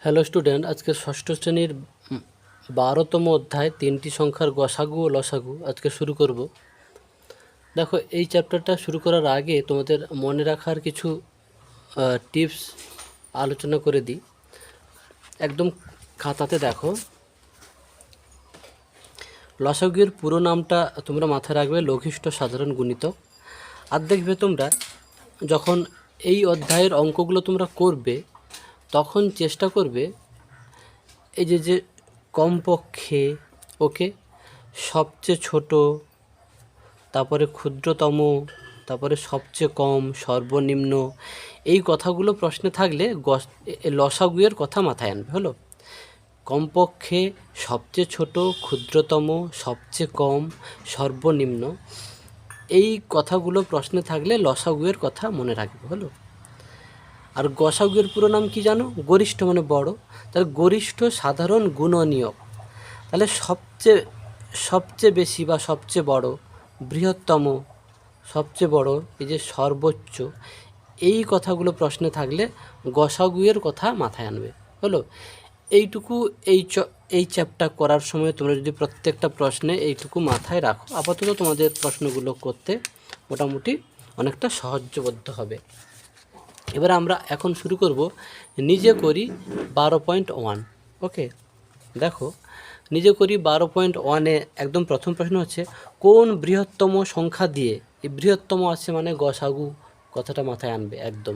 Hello student, আজকে ষষ্ঠ শ্রেণীর 12তম অধ্যায় 3টি সংখ্যার গসাগু ও লসাগু আজকে শুরু করব। দেখো, এই চ্যাপ্টারটা শুরু করার আগে তোমাদের মনে রাখার কিছু টিপস আলোচনা করে দিই। একদম খাতাতে দেখো, লসাগুর পুরো নামটা তোমরা মাথায় রাখবে, লঘিষ্ঠ সাধারণ গুণিতক। আর দেখবে তোমরা যখন এই অধ্যায়ের অঙ্কগুলো তোমরা করবে তখন চেষ্টা করবে এই যে কমপক্ষে, ওকে, সবচেয়ে ছোট, তারপরে ক্ষুদ্রতম, তারপরে সবচেয়ে কম, সর্বনিম্ন, এই কথাগুলো প্রশ্নে থাকলে লসাগুয়ের কথা মাথায় আনবে। হলো, কমপক্ষে, সবচেয়ে ছোট, ক্ষুদ্রতম, সবচেয়ে কম, সর্বনিম্ন, এই কথাগুলো প্রশ্নে থাকলে লসাগুয়ের কথা মনে রাখবে। হলো, আর গসাগুয়ের পুরো নাম কি জানো? গরিষ্ঠ মানে বড়। তাহলে গরিষ্ঠ সাধারণ গুণনীয়ক, তাহলে সবচেয়ে বেশি বা সবচেয়ে বড়, বৃহত্তম, সবচেয়ে বড়, এই যে সর্বোচ্চ, এই কথাগুলো প্রশ্নে থাকলে গসাগুয়ের কথা মাথায় আনবে। হলো, এইটুকু এই চ্যাপ্টার করার সময় তোমরা যদি প্রত্যেকটা প্রশ্নে এইটুকু মাথায় রাখো, আপাতত তোমাদের প্রশ্নগুলো করতে মোটামুটি অনেকটা সহজবোধ্য হবে। এবার আমরা এখন শুরু করব নিজে করি 12.1। ওকে, দেখো, নিজে করি 12.1-এ একদম প্রথম প্রশ্ন হচ্ছে, কোন বৃহত্তম সংখ্যা দিয়ে, এই বৃহত্তম আছে মানে গসাগু কথাটা মাথায় আনবে। একদম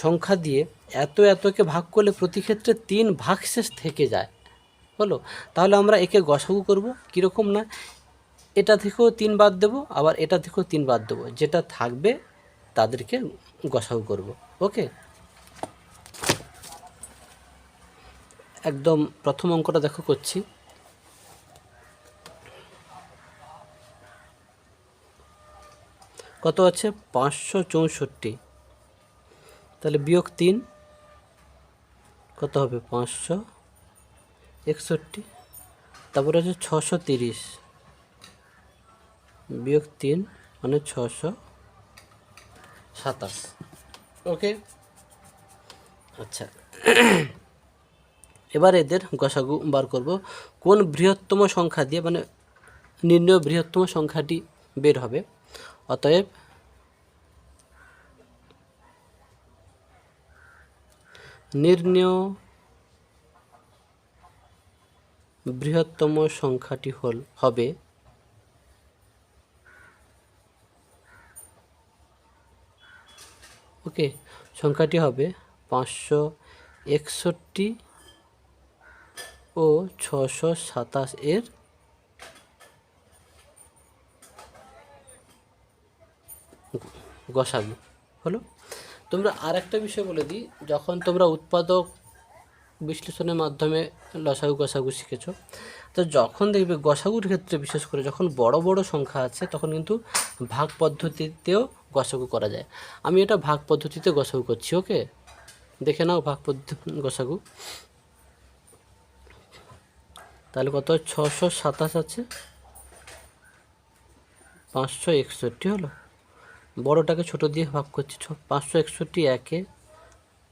সংখ্যা দিয়ে এতকে ভাগ করলে প্রতি ক্ষেত্রে 3 ভাগশেষ থেকে যায়। হলো, তাহলে আমরা একে গসাগু করব কীরকম না, এটা থেকেও 3 বাদ দেবো, আবার এটা থেকেও 3 বাদ দেবো, যেটা থাকবে তাদেরকে গসাগু করব। ওকে, একদম প্রথম অঙ্কটা দেখো করছি। কত আছে? 564। তাহলে বিয়োগ 3 কত হবে? 561। তারপরে আছে 630 বিয়োগ 3 মানে 627। ওকে, আচ্ছা, এবার এদের গসাগু বার করব। কোন বৃহত্তম সংখ্যা দিয়ে, মানে নির্ণয় বৃহত্তম সংখ্যাটি বের হবে। অতএব নির্ণয় বৃহত্তম সংখ্যাটি হবে ওকে, সংখ্যাটি হবে 561 ও 627 এর গসাগু। হলো, তোমরা আর একটা বিষয় বলে দিই, যখন তোমরা উৎপাদক বিশ্লেষণের মাধ্যমে লসাগু গসাগু শিখেছো, তো যখন দেখবে গসাগুর ক্ষেত্রে বিশেষ করে যখন বড় বড় সংখ্যা আছে তখন কিন্তু ভাগ পদ্ধতিতেও গসাগু করা যায়। আমি এটা ভাগ পদ্ধতিতে গসাগু করছি। ওকে, দেখে নাও ভাগ পদ্ধতি গসাগু। তাহলে কত? 627 আছে, 561 হলো। বড়টাকে ছোট দিয়ে ভাগ করছি। 561 একে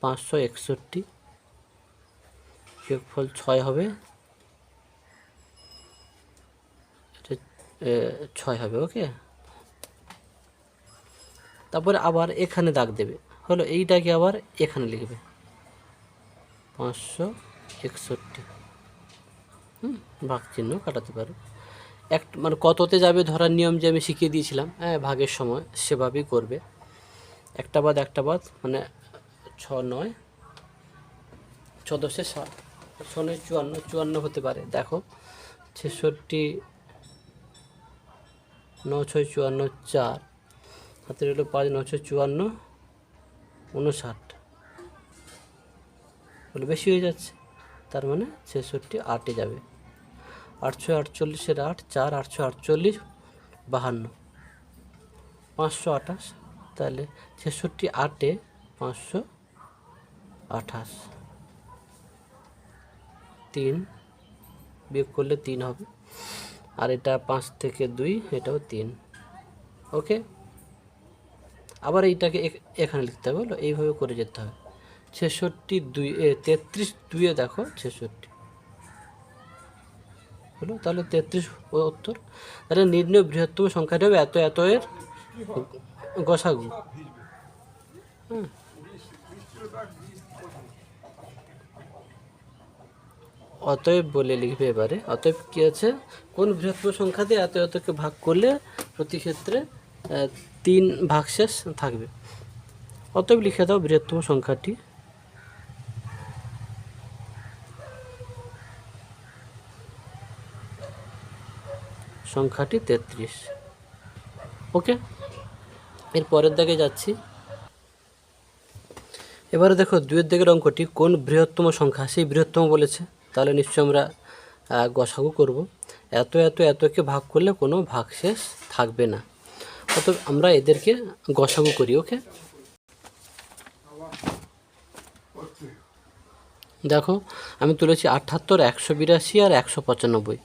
561, যোগফল 6 হবে, 6 হবে। ওকে, তারপরে আবার এখানে দাগ দেবে। হলো, এইটাকে আবার এখানে লিখবে 561। ভাগ চিহ্ন কাটাতে পারো। মানে কততে যাবে ধরার নিয়ম যে আমি শিখিয়ে দিয়েছিলাম, হ্যাঁ, ভাগের সময় সেভাবেই করবে। একটা বাদ মানে 6 9 14 7, 6 9 54 হতে পারে। দেখো, 66 9 6 54 4, হাতে রইল 5, 9 6 54 59, বলে বেশি হয়ে যাচ্ছে, তার মানে 66 8-এ যাবে। 8 6 48-এর 8, 4 8 48 52, 528। তাহলে 66 8-এ 528, 3 বিয়োগ করলে 3 হবে, আর এটা 5 থেকে 2, এটাও 3। ওকে, আবার এইটাকে এখানে লিখতে হবে। হলো, এইভাবে করে যেতে হবে। ছেষট্টি দুই 33 দুইয়ে দেখো 66 হলো, তাহলে 33 উত্তর। তাহলে নির্ণয় বৃহত্তম সংখ্যাটি হবে এত এত এর গসাগু। হ্যাঁ, অতএব বলে লিখবে এবারে। অতএব কি আছে, কোন বৃহত্তম সংখ্যা দিয়ে এত এতকে ভাগ করলে প্রতি ক্ষেত্রে 3 ভাগশেষ থাকবে। অতএব লিখে দাও বৃহত্তম সংখ্যাটি সংখ্যাটি 33। ওকে, এর পরের দিকে যাচ্ছি। এবারে দেখো 2-এর দিকের অঙ্কটি কোন বৃহত্তম সংখ্যা, সেই বৃহত্তম বলেছে, তাহলে নিশ্চয়ই আমরা গসাগু করব। এত এত এতকে ভাগ করলে কোনো ভাগশেষ থাকবে না, অতএব আমরা এদেরকে গসাগু করি। ওকে, দেখো আমি তুলেছি 78, 182 আর 195।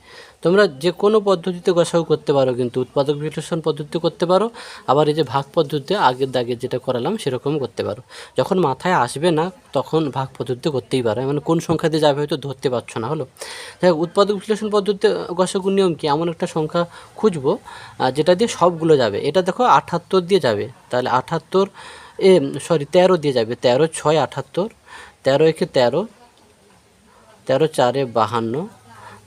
তোমরা যে কোনো পদ্ধতিতে গসাগু করতে পারো, কিন্তু উৎপাদক বিশ্লেষণ পদ্ধতিতে করতে পারো, আবার এই যে ভাগ পদ্ধতিতে আগের দাগে যেটা করালাম সেরকম করতে পারো। যখন মাথায় আসবে না তখন ভাগ পদ্ধতিতে করতেই পারো, মানে কোন সংখ্যা দিয়ে যাবে হয়তো ধরতে পারছো না। হলো, যাই হোক, উৎপাদক বিশ্লেষণ পদ্ধতিতে গসাগুর নিয়ম কি, এমন একটা সংখ্যা খুঁজবো যেটা দিয়ে সবগুলো যাবে। এটা দেখো 78 দিয়ে যাবে, তাহলে 13 দিয়ে যাবে। 13 6 78, 13 একে 13, 13 4 52,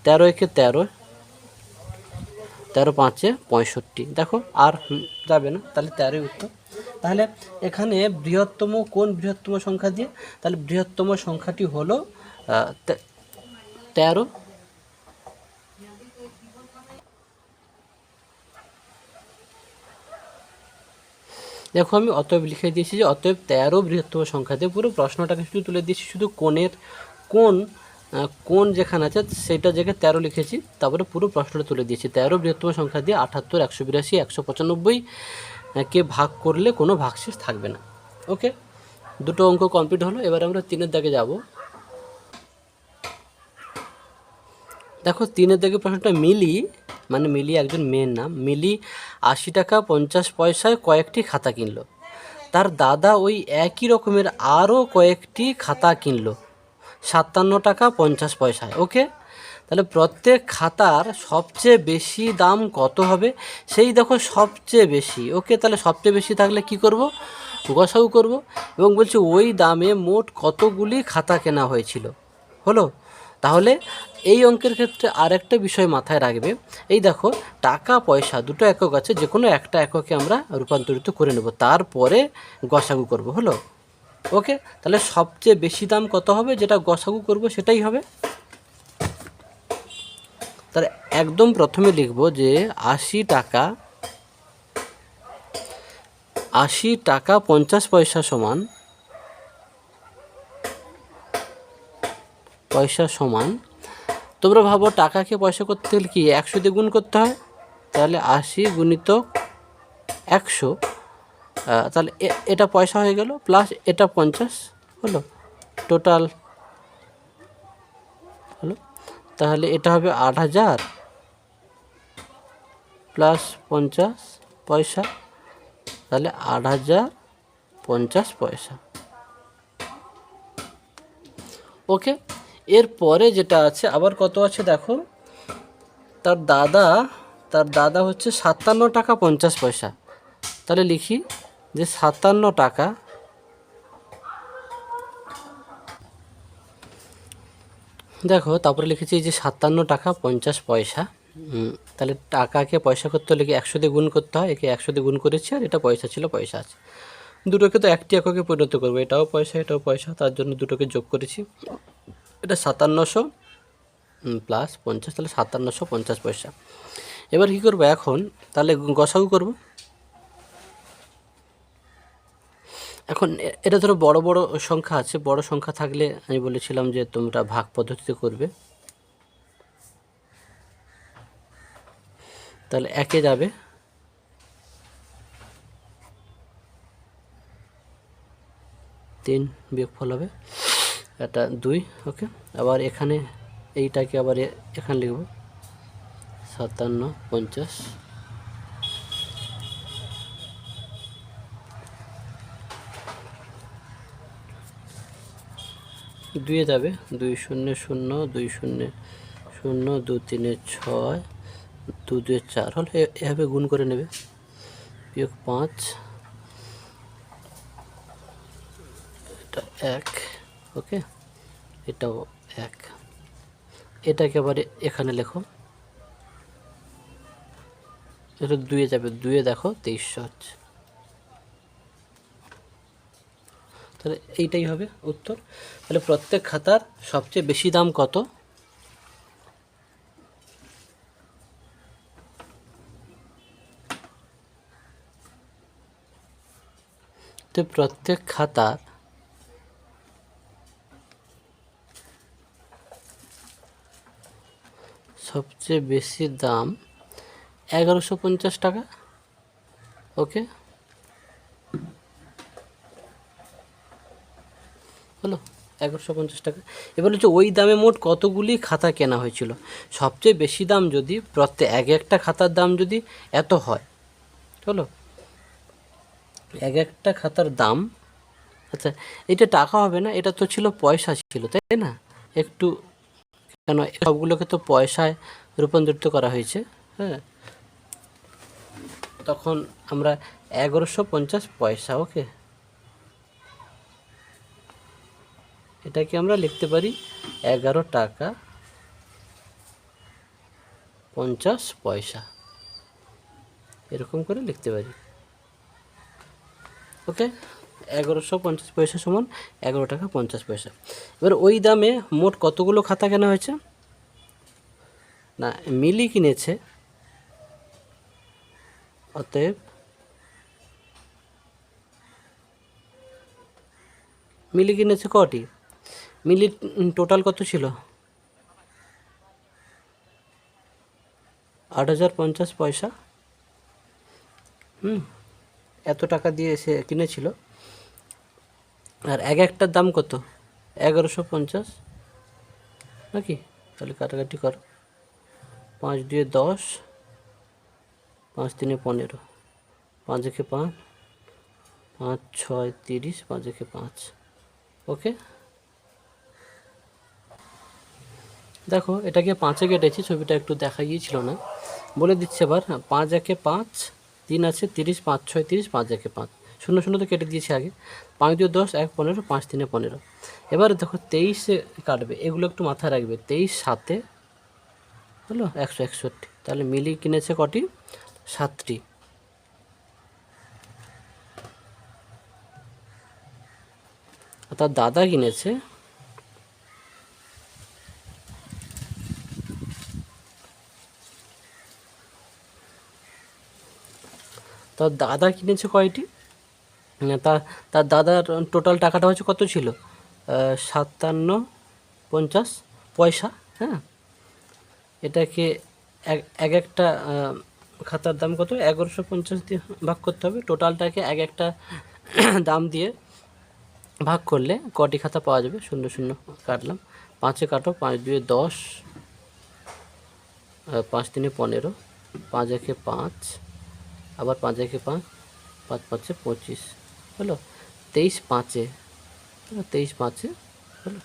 13 একে 13, 13 5 65। দেখো আর যাবে না, তাহলে 13 উত্তর। তাহলে এখানে বৃহত্তম কোন বৃহত্তম সংখ্যা দিয়ে, তাহলে বৃহত্তম সংখ্যাটি হলো 13। দেখো আমি অতএব লিখে দিয়েছি যে অতএব 13 বৃহত্তম সংখ্যা দিয়ে, পুরো প্রশ্নটাকে শুধু তুলে দিয়েছি, শুধু কোণের কোন যেখানে আছে সেটা জায়গায় 13 লিখেছি, তারপরে পুরো প্রশ্নটা তুলে দিয়েছি। 13 বৃহত্তম সংখ্যা দিয়ে 78, 182, 195 কে ভাগ করলে কোনো ভাগশেষ থাকবে না। ওকে, দুটো অঙ্ক কমপ্লিট হলো। এবার আমরা 3-এর দাগে যাব। দেখো 3-এর দাগে প্রশ্নটা মিলি, মানে মিলি একজন মেয়ের নাম, মিলি 80 টাকা 50 পয়সায় কয়েকটি খাতা কিনলো। তার দাদা ওই একই রকমের আরও কয়েকটি খাতা কিনলো 57 টাকা 50 পয়সায়। ওকে, তাহলে প্রত্যেক খাতার সবচেয়ে বেশি দাম কত হবে, সেই দেখো সবচেয়ে বেশি। ওকে, তাহলে সবচেয়ে বেশি থাকলে কি করব, গসাগু করব, এবং বলছে ওই দামে মোট কতগুলি খাতা কেনা হয়েছিল। হলো, তাহলে এই অঙ্কের ক্ষেত্রে আরেকটা বিষয় মাথায় রাখবে। এই দেখো টাকা পয়সা দুটো একক আছে, যে কোনো একটা এককে আমরা রূপান্তরিত করে নেব, তারপরে গসাগু করব। হলো, ওকে, তাহলে সবচেয়ে বেশি দাম কত হবে, যেটা গসাগু করব সেটাই হবে। তাহলে একদম প্রথমে লিখব যে 80 টাকা 50 পয়সা সমান তোমরা ভাবো টাকাকে পয়সা করতে গেলে কি 100 দিয়ে গুণ করতে হয়, তাহলে 80 গুণিতক 100, তাহলে এটা পয়সা হয়ে গেল, প্লাস এটা 50 হলো, টোটাল হলো। তাহলে এটা হবে 8000 প্লাস 50 পয়সা, তাহলে 8050 পয়সা। ওকে, এরপরে যেটা আছে আবার কত আছে দেখো, তার দাদা হচ্ছে 57 টাকা 50 পয়সা। তাহলে লিখি যে 57 টাকা, দেখো তারপরে লিখেছি যে 57 টাকা 50 পয়সা। তাহলে টাকাকে পয়সা করতে হলে কি 100 দিয়ে গুণ করতে হয়, একে 100 দিয়ে গুণ করেছি, আর এটা পয়সা ছিল, পয়সা আছে। দুটোকে তো একটি এককে পরিণত করবো, এটাও পয়সা এটাও পয়সা, তার জন্য দুটোকে যোগ করেছি। এটা 5700 প্লাস 50, তাহলে 5750 পয়সা। এবার কী করবো এখন, তাহলে গসাগু করব। এখন এটা ধরো বড় বড় সংখ্যা আছে, বড় সংখ্যা থাকলে আমি বলেছিলাম যে তোমরা ভাগ পদ্ধতিতে করবে। তাহলে একে যাবে, তিন বিয়োগফল হবে, এটা 2। ওকে, আবার এখানে এইটাকে আবার এখানে লিখব 5750, দুইয়ে যাবে 2 0 0 2 0 0 2 3 6 2 2 4 হল এভাবে গুণ করে নেবে বিয়োগ 5 এটা 1 ওকে এটাও 1 এটাকে এবারে এখানে লেখো এটা 2 এ যাবে 2 এ দেখো 2300 হচ্ছে তাহলে এইটাই হবে উত্তর তাহলে প্রত্যেক খাতার সবচেয়ে বেশি দাম কত তো প্রত্যেক খাতার সবচেয়ে বেশি দাম 1150 টাকা ওকে হলো 1150 টাকা এবার হচ্ছে ওই দামে মোট কতগুলি খাতা কেনা হয়েছিল সবচেয়ে বেশি দাম যদি প্রত্যেক একটা খাতার দাম যদি এত হয় হলো একটা খাতার দাম আচ্ছা এটা টাকা হবে না এটা তো ছিল পয়সা ছিল তাই না একটু কেন সবগুলোকে তো পয়সায় রূপান্তরিত করা হয়েছে হ্যাঁ তখন আমরা 1150 পয়সা ওকে এটাকে আমরা লিখতে পারি 11 টাকা 50 পয়সা এরকম করে লিখতে পারি ওকে 1150 পয়সা সমান 11 টাকা 50 পয়সা এবার ওই দামে মোট কতগুলো খাতা কেনা হয়েছে না মিলি কিনেছে অতএব মিলি কিনেছে কটি মিলি টোটাল কত ছিল 8050 পয়সা এত টাকা দিয়ে সে কিনেছিল আর একটার দাম কত 1150 নাকি তাহলে কাটাকাটি করো 5 2 10 5 3 15 5 1 5 5 6 30 5 1 5 ওকে দেখো এটাকে 5-এ কেটেছি ছবিটা একটু দেখা গিয়েছিল না বলে দিচ্ছে এবার 5 1 5 3 আছে 30 5 6 30 5 1 5 শূন্য শূন্য তো কেটে দিয়েছি আগে 5 2 10 1 15 5 3 15 এবার দেখো 23-এ কাটবে এগুলো একটু মাথায় রাখবে 23 7-এ হলো 161 তাহলে মিলি কিনেছে কটি 7টি তার দাদা কিনেছে কয়টি তার দাদার টোটাল টাকাটা হচ্ছে কত ছিল 5750 পয়সা হ্যাঁ এটাকে একটা খাতার দাম কত 1150 দিয়ে ভাগ করতে হবে টোটালটাকে একটা দাম দিয়ে ভাগ করলে কটি খাতা পাওয়া যাবে 0 0 কাটলাম 5-এ কাটো 5 2 10 5 3 15 5 1 5 আবার 5 1 5 5 5 25 হলো 23 5-এ 23 5-এ হলো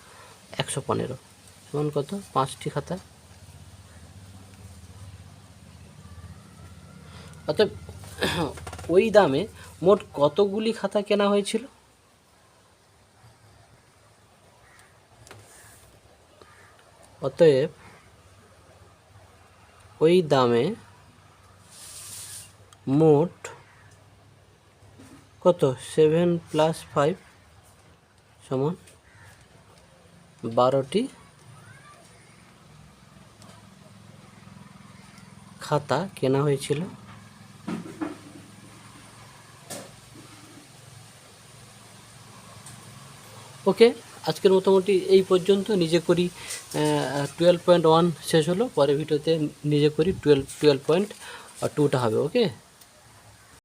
115 সমান কত 5টি খাতা অতএব ওই দামে মোট কতগুলি খাতা কেনা হয়েছিল অতএব ওই দামে মোট কত 7 + 5 সমান 12টি খাতা কেনা হয়েছিল ওকে আজকের মোটামুটি এই পর্যন্ত নিজে করি 12.1 শেষ হলো পরের ভিডিওতে নিজে করি 12.2টা হবে ওকে